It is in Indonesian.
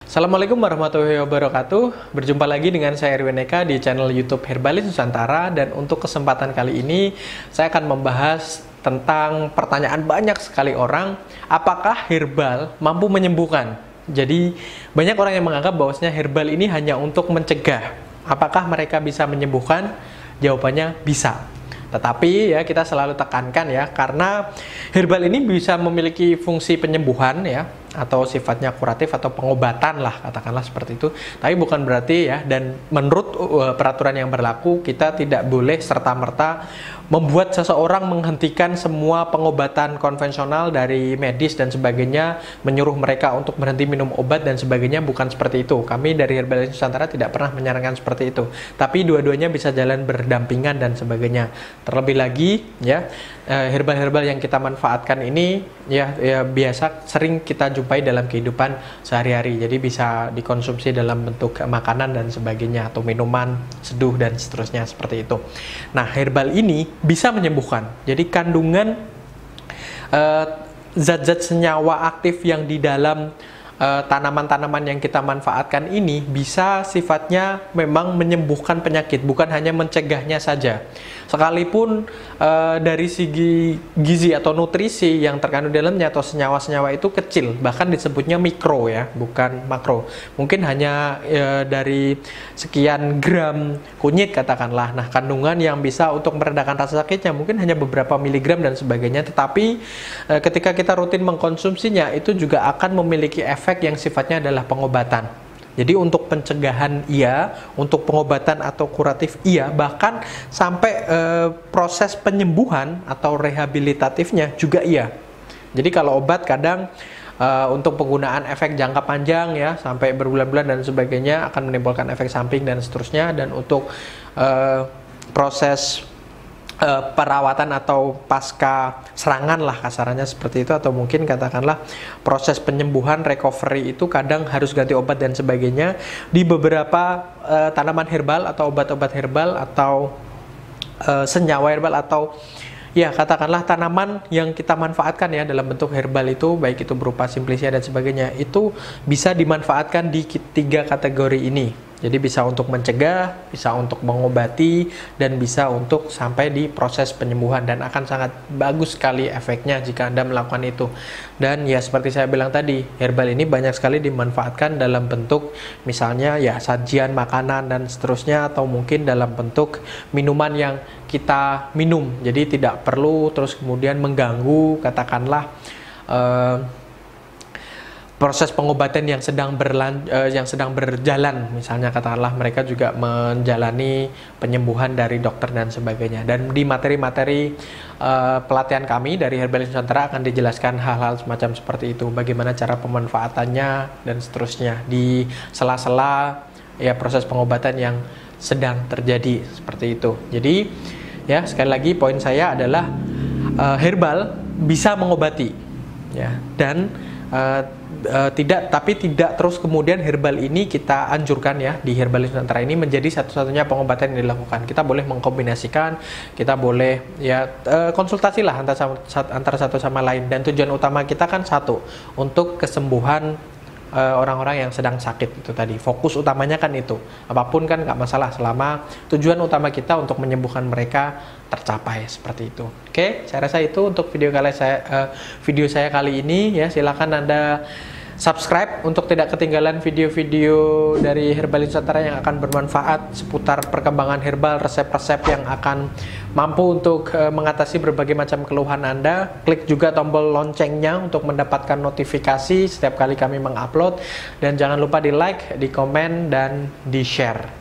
Assalamualaikum warahmatullahi wabarakatuh. Berjumpa lagi dengan saya Erwin Eka di channel YouTube Herbalis Nusantara, dan untuk kesempatan kali ini saya akan membahas tentang pertanyaan banyak sekali orang, apakah herbal mampu menyembuhkan? Jadi banyak orang yang menganggap bahwasanya herbal ini hanya untuk mencegah. Apakah mereka bisa menyembuhkan? Jawabannya bisa. Tetapi ya kita selalu tekankan ya, karena herbal ini bisa memiliki fungsi penyembuhan ya, atau sifatnya kuratif atau pengobatan lah, katakanlah seperti itu. Tapi bukan berarti ya, dan menurut peraturan yang berlaku, kita tidak boleh serta-merta membuat seseorang menghentikan semua pengobatan konvensional dari medis dan sebagainya, menyuruh mereka untuk berhenti minum obat dan sebagainya. Bukan seperti itu. Kami dari Herbalis Nusantara tidak pernah menyarankan seperti itu. Tapi dua-duanya bisa jalan berdampingan dan sebagainya. Terlebih lagi ya, herbal-herbal yang kita manfaatkan ini ya biasa sering kita jumpai dalam kehidupan sehari-hari. Jadi bisa dikonsumsi dalam bentuk makanan dan sebagainya, atau minuman, seduh dan seterusnya seperti itu. Nah, herbal ini bisa menyembuhkan. Jadi kandungan zat-zat senyawa aktif yang di dalam tanaman-tanaman yang kita manfaatkan ini bisa sifatnya memang menyembuhkan penyakit, bukan hanya mencegahnya saja. Sekalipun dari segi gizi atau nutrisi yang terkandung di dalamnya atau senyawa-senyawa itu kecil, bahkan disebutnya mikro ya, bukan makro. Mungkin hanya dari sekian gram kunyit katakanlah. Nah, kandungan yang bisa untuk meredakan rasa sakitnya mungkin hanya beberapa miligram dan sebagainya. Tetapi ketika kita rutin mengkonsumsinya, itu juga akan memiliki efek yang sifatnya adalah pengobatan. Jadi untuk pencegahan iya, untuk pengobatan atau kuratif iya, bahkan sampai proses penyembuhan atau rehabilitatifnya juga iya. Jadi kalau obat kadang untuk penggunaan efek jangka panjang ya, sampai berbulan-bulan dan sebagainya, akan menimbulkan efek samping dan seterusnya. Dan untuk proses perawatan atau pasca serangan lah kasarannya seperti itu, atau mungkin katakanlah proses penyembuhan recovery itu kadang harus ganti obat dan sebagainya. Di beberapa tanaman herbal atau obat-obat herbal atau senyawa herbal atau ya katakanlah tanaman yang kita manfaatkan ya dalam bentuk herbal itu, baik itu berupa simplicia dan sebagainya, itu bisa dimanfaatkan di tiga kategori ini. Jadi bisa untuk mencegah, bisa untuk mengobati, dan bisa untuk sampai di proses penyembuhan, dan akan sangat bagus sekali efeknya jika Anda melakukan itu. Dan ya seperti saya bilang tadi, herbal ini banyak sekali dimanfaatkan dalam bentuk misalnya ya sajian makanan dan seterusnya, atau mungkin dalam bentuk minuman yang kita minum. Jadi tidak perlu terus kemudian mengganggu katakanlah proses pengobatan yang sedang berjalan, misalnya katakanlah mereka juga menjalani penyembuhan dari dokter dan sebagainya. Dan di materi-materi pelatihan kami dari Herbalis Nusantara akan dijelaskan hal-hal semacam seperti itu, bagaimana cara pemanfaatannya dan seterusnya di sela-sela ya proses pengobatan yang sedang terjadi seperti itu. Jadi ya sekali lagi poin saya adalah herbal bisa mengobati ya, dan tidak terus kemudian herbal ini kita anjurkan ya di Herbalis Nusantara ini menjadi satu-satunya pengobatan yang dilakukan. Kita boleh mengkombinasikan, kita boleh ya konsultasi lah antara satu sama lain, dan tujuan utama kita kan satu, untuk kesembuhan orang-orang yang sedang sakit itu tadi. Fokus utamanya kan itu. Apapun kan nggak masalah selama tujuan utama kita untuk menyembuhkan mereka tercapai seperti itu. Oke, saya rasa itu untuk video saya kali ini ya. Silakan Anda subscribe untuk tidak ketinggalan video-video dari Herbalis Nusantara yang akan bermanfaat seputar perkembangan herbal, resep-resep yang akan mampu untuk mengatasi berbagai macam keluhan Anda. Klik juga tombol loncengnya untuk mendapatkan notifikasi setiap kali kami mengupload, dan jangan lupa di like, di komen, dan di share.